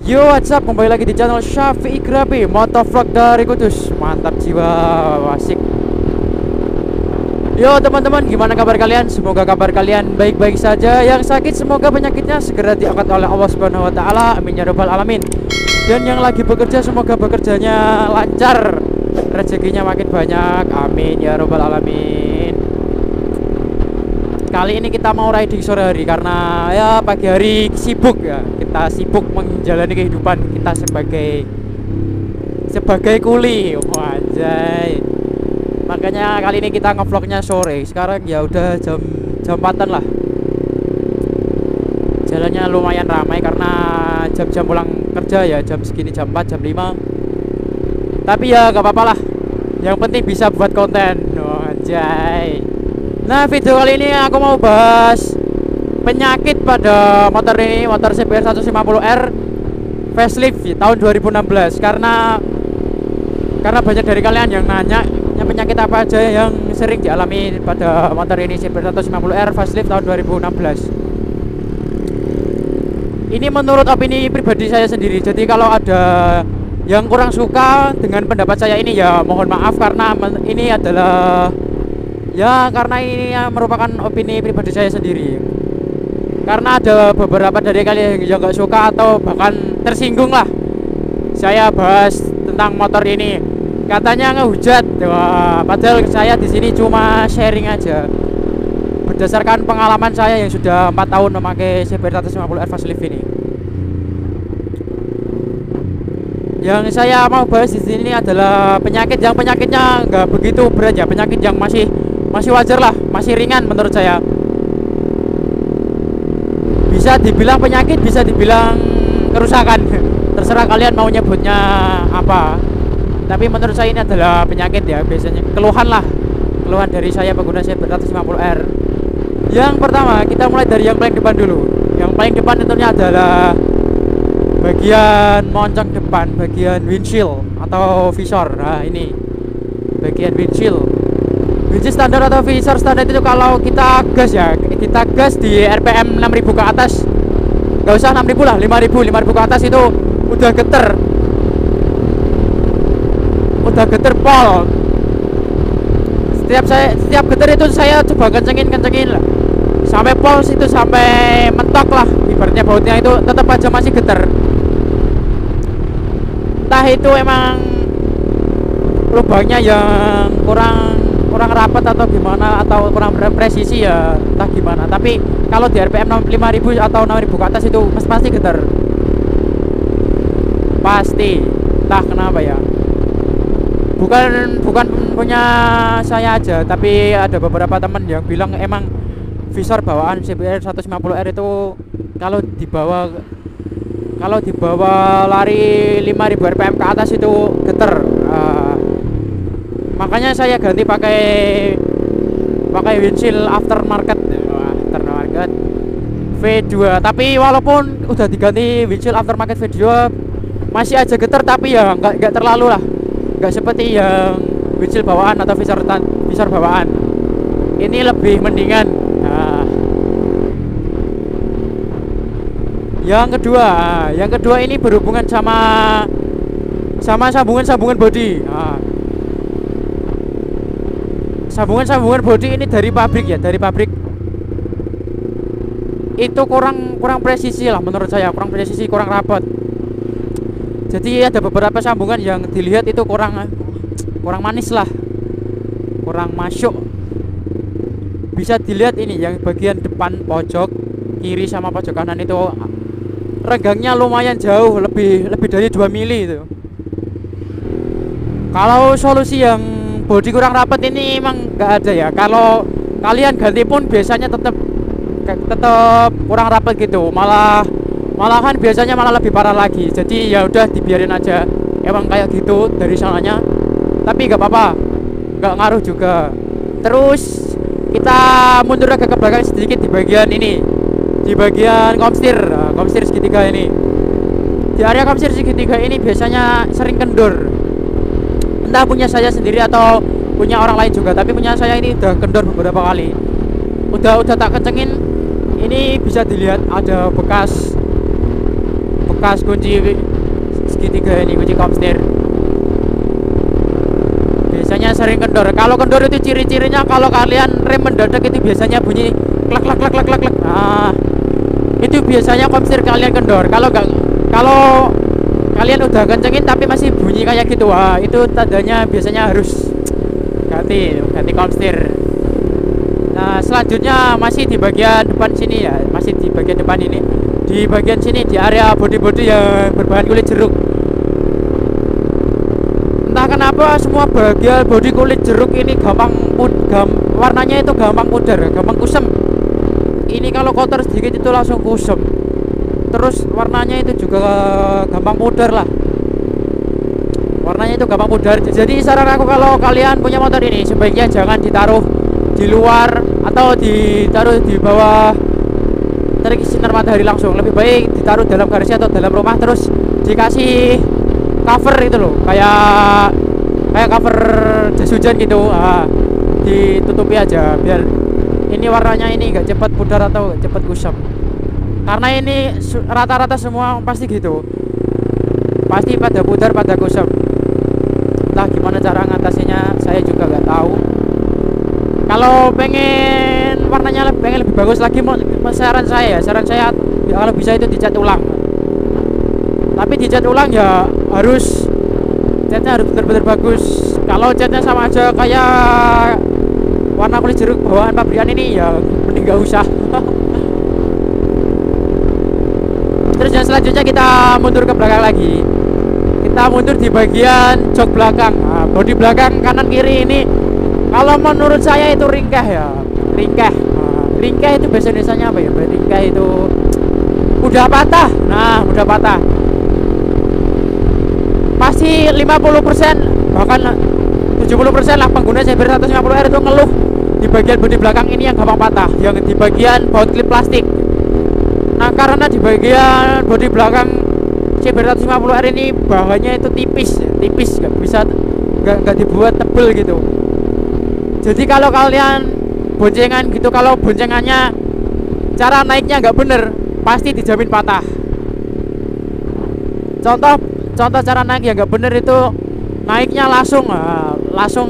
Yo, what's up? Kembali lagi di channel Syafi'i Grabi, motovlog dari Kudus. Mantap jiwa, asik. Yo teman-teman, gimana kabar kalian? Semoga kabar kalian baik-baik saja. Yang sakit semoga penyakitnya segera diangkat oleh Allah Subhanahu wa taala. Amin ya rabbal alamin. Dan yang lagi bekerja semoga bekerjanya lancar, rezekinya makin banyak. Amin ya rabbal alamin. Kali ini kita mau riding sore hari karena ya pagi hari sibuk ya. Kita sibuk menjalani kehidupan kita sebagai kuli. Wajay. Makanya kali ini kita ngevlognya sore. Sekarang ya udah jam 4-an lah. Jalannya lumayan ramai karena jam-jam pulang kerja ya, jam segini, jam 4, jam 5. Tapi ya gak apa-apa lah. Yang penting bisa buat konten. Wajay. Nah, video kali ini aku mau bahas penyakit pada motor ini, motor CBR 150R facelift tahun 2016. Karena banyak dari kalian yang nanya penyakit apa aja yang sering dialami pada motor ini CBR 150R facelift tahun 2016. Ini menurut opini pribadi saya sendiri. Jadi kalau ada yang kurang suka dengan pendapat saya ini ya mohon maaf, karena ini adalah karena ini merupakan opini pribadi saya sendiri. Karena ada beberapa dari kalian yang gak suka atau bahkan tersinggung lah saya bahas tentang motor ini. Katanya ngehujat. Wah, padahal saya di sini cuma sharing aja berdasarkan pengalaman saya yang sudah 4 tahun memakai CBR 150R facelift ini. Yang saya mau bahas di sini adalah penyakitnya nggak begitu berat ya, penyakit yang masih wajar lah, masih ringan menurut saya. Bisa dibilang penyakit, bisa dibilang kerusakan. Terserah kalian mau nyebutnya apa. Tapi menurut saya ini adalah penyakit ya, biasanya keluhan dari saya pengguna CBR 150R. Yang pertama, kita mulai dari yang paling depan dulu. Yang paling depan tentunya adalah bagian moncong depan, bagian windshield atau visor. Nah, ini bagian windshield standar atau visor standar itu kalau kita gas ya, kita gas di RPM 6000 ke atas, nggak usah 6000 lah, 5000 ke atas itu udah geter pol. Setiap geter itu saya coba kencengin lah sampai pol situ, sampai mentok lah ibaratnya, bautnya itu tetap aja masih geter. Entah itu emang lubangnya yang kurang rapat atau gimana, atau kurang presisi ya, entah gimana. Tapi kalau di RPM 5000 atau 6000 ke atas itu pasti getar, pasti, entah kenapa ya. Bukan punya saya aja, tapi ada beberapa teman yang bilang emang visor bawaan CBR 150R itu kalau dibawa lari 5000 RPM ke atas itu getar. Makanya saya ganti pakai windshield aftermarket V2. Tapi walaupun udah diganti windshield aftermarket V2 masih aja getar, tapi ya nggak terlalu lah, nggak seperti yang windshield bawaan atau visor bawaan. Ini lebih mendingan. Nah, yang kedua ini berhubungan sama sambungan bodi. Nah, sambungan bodi ini dari pabrik itu kurang presisi lah menurut saya, kurang presisi, kurang rapat. Jadi ada beberapa sambungan yang dilihat itu kurang manis lah, kurang masuk. Bisa dilihat ini yang bagian depan pojok kiri sama pojok kanan itu renggangnya lumayan jauh, lebih dari 2 mili itu. Kalau solusi yang bodi kurang rapat ini emang nggak ada ya. Kalau kalian ganti pun biasanya tetap kurang rapat gitu, malahan biasanya malah lebih parah lagi. Jadi ya udah dibiarin aja, emang kayak gitu dari sananya. Tapi nggak apa-apa, nggak ngaruh juga. Terus kita mundur agak ke belakang sedikit di bagian ini, di bagian komstir segitiga ini. Di area komstir segitiga ini biasanya sering kendor. Entah punya saya sendiri atau punya orang lain juga, tapi punya saya ini udah kendor beberapa kali. Udah tak kencengin, ini bisa dilihat ada bekas bekas kunci segitiga ini, kunci komstir. Biasanya sering kendor. Kalau kendor itu ciri-cirinya kalau kalian rem mendadak itu biasanya bunyi klak klak klak klak klak klak. Nah, itu biasanya komstir kalian kendor. Kalau kalian udah kencengin tapi masih bunyi kayak gitu, wah itu tandanya biasanya harus ganti komstir. Nah, selanjutnya masih di bagian depan sini ya, masih di bagian depan ini. Di bagian sini di area bodi-bodi yang berbahan kulit jeruk. Entah kenapa semua bagian bodi kulit jeruk ini warnanya itu gampang pudar, gampang kusam. Ini kalau kotor sedikit itu langsung kusam. Terus warnanya itu juga gampang pudar lah. Warnanya itu gampang pudar. Jadi saran aku kalau kalian punya motor ini sebaiknya jangan ditaruh di luar atau ditaruh di bawah terik sinar matahari langsung. Lebih baik ditaruh dalam garasi atau dalam rumah, terus dikasih cover itu loh, kayak cover jas hujan gitu. Ditutupi aja biar ini warnanya ini nggak cepat pudar atau cepat kusam. Karena ini rata-rata semua pasti gitu, pasti pada pudar, pada kusam. Entah gimana cara ngatasinya saya juga nggak tahu. Kalau pengen warnanya pengen lebih bagus lagi, saran saya ya, kalau bisa itu dicat ulang. Tapi dicat ulang ya harus catnya harus benar-benar bagus. Kalau catnya sama aja kayak warna kulit jeruk bawaan pabrikan ini ya mending gak usah. Terus yang selanjutnya kita mundur ke belakang lagi. Kita mundur di bagian jok belakang. Nah, bodi belakang kanan kiri ini kalau menurut saya itu ringkeh ya, ringkeh. Ringkeh itu bahasa Indonesianya apa ya? Ringkeh itu udah patah. Nah, udah patah. Pasti 50% bahkan 70% lah pengguna CBR 150R itu ngeluh di bagian bodi belakang ini yang gampang patah, yang di bagian baut klip plastik. Nah, karena di bagian bodi belakang CBR 150R ini bahannya itu tipis, nggak dibuat tebel gitu. Jadi kalau kalian boncengan gitu, kalau boncengannya cara naiknya nggak bener, pasti dijamin patah. Contoh cara naik yang nggak bener itu naiknya langsung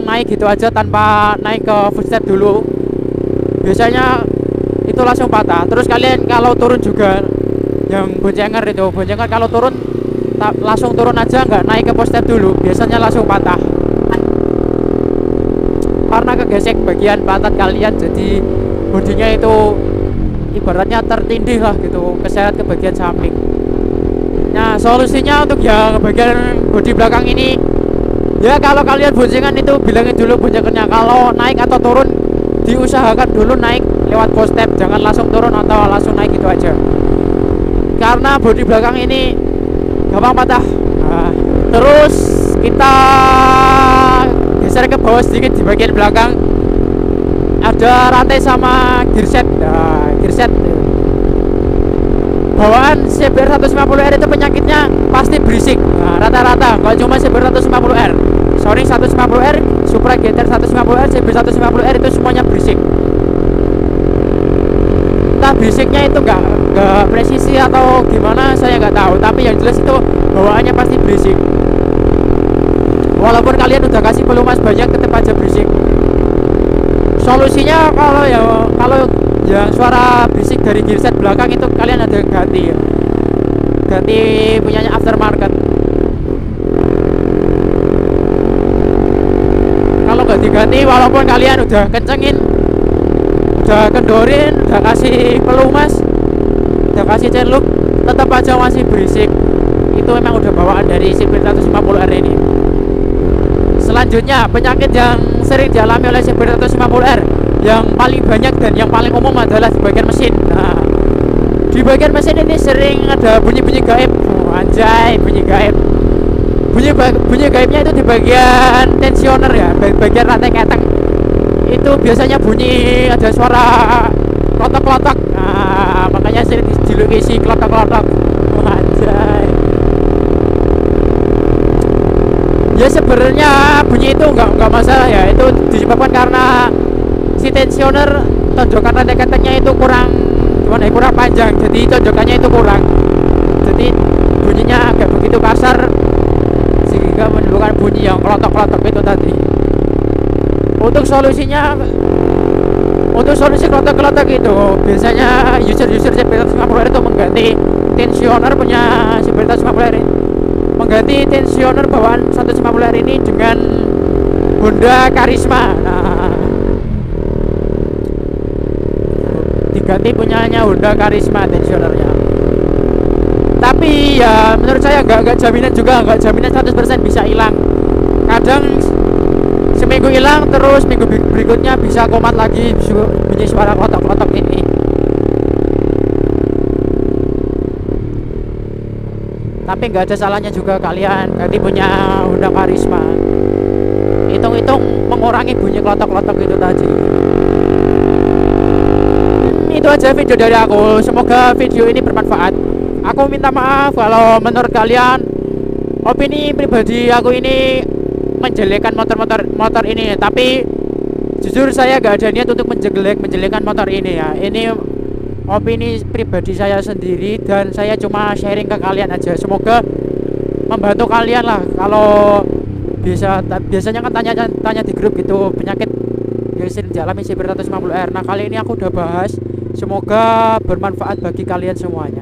naik gitu aja tanpa naik ke footstep dulu. Biasanya itu langsung patah. Terus kalian kalau turun juga, yang boncengan kalau turun langsung turun aja, nggak naik ke footstep dulu, biasanya langsung patah. Karena kegesek bagian pantat kalian, jadi bodinya itu ibaratnya tertindih lah gitu, keseret ke bagian samping. Nah, solusinya untuk yang bagian bodi belakang ini ya, kalau kalian boncengan itu bilangin dulu boncengannya kalau naik atau turun diusahakan dulu naik lewat footstep, jangan langsung turun atau langsung naik gitu aja, karena bodi belakang ini gampang patah. Nah, terus kita geser ke bawah sedikit, di bagian belakang ada rantai sama gearset. Nah, gearset bawaan CBR 150R itu penyakitnya pasti berisik. Nah, rata-rata kalau cuma CBR 150R, sorry 150R, Supra GTR 150R, CBR 150R itu semuanya berisik. Entah berisiknya itu nggak presisi atau gimana saya nggak tahu, tapi yang jelas itu bawaannya pasti berisik. Walaupun kalian udah kasih pelumas banyak, tetap aja berisik. Solusinya kalau yang suara berisik dari gearset belakang itu kalian ada ganti punyanya aftermarket. Kalau nggak diganti, walaupun kalian udah kencengin, udah kendorin, udah kasih pelumas, udah kasih chain loop, tetap aja masih berisik. Itu memang udah bawaan dari CBR 150R ini. Selanjutnya, penyakit yang sering dialami oleh CBR 150R yang paling banyak dan yang paling umum adalah di bagian mesin. Nah, di bagian mesin ini sering ada bunyi-bunyi gaib. Anjay, bunyi gaib. Bunyi gaibnya itu di bagian tensioner ya, bagian rantai keteng. Itu biasanya bunyi ada suara klotok-klotok. Nah, makanya sering dijuluki si klotok-klotok. Anjay. Ya sebenarnya bunyi itu nggak masalah ya, itu disebabkan karena si tensioner tonjokan rantai ketengnya itu kurang panjang, jadi tonjokannya itu kurang, jadi itu tadi. Untuk solusinya, untuk solusi klotok-klotok itu biasanya user-user CB150R itu mengganti tensioner punya CB150R ini, mengganti tensioner bawaan 150R ini dengan Honda Karisma. Nah, diganti punyanya Honda Karisma tensionernya. Tapi ya menurut saya nggak jaminan juga, nggak jaminan 100% bisa hilang. Kadang seminggu hilang, terus minggu berikutnya bisa komat lagi bunyi suara klotok-klotok ini. Tapi nggak ada salahnya juga kalian ganti punya Honda Karisma. Hitung-hitung mengurangi bunyi klotok-klotok itu tadi. Itu aja video dari aku. Semoga video ini bermanfaat. Aku minta maaf kalau menurut kalian opini pribadi aku ini menjelekkan motor ini, tapi jujur saya gak ada niat untuk menjelekkan motor ini ya. Ini opini pribadi saya sendiri dan saya cuma sharing ke kalian aja. Semoga membantu kalian lah. Kalau biasanya kan tanya di grup gitu penyakit yang sering dialami CB150R. Nah kali ini aku udah bahas. Semoga bermanfaat bagi kalian semuanya.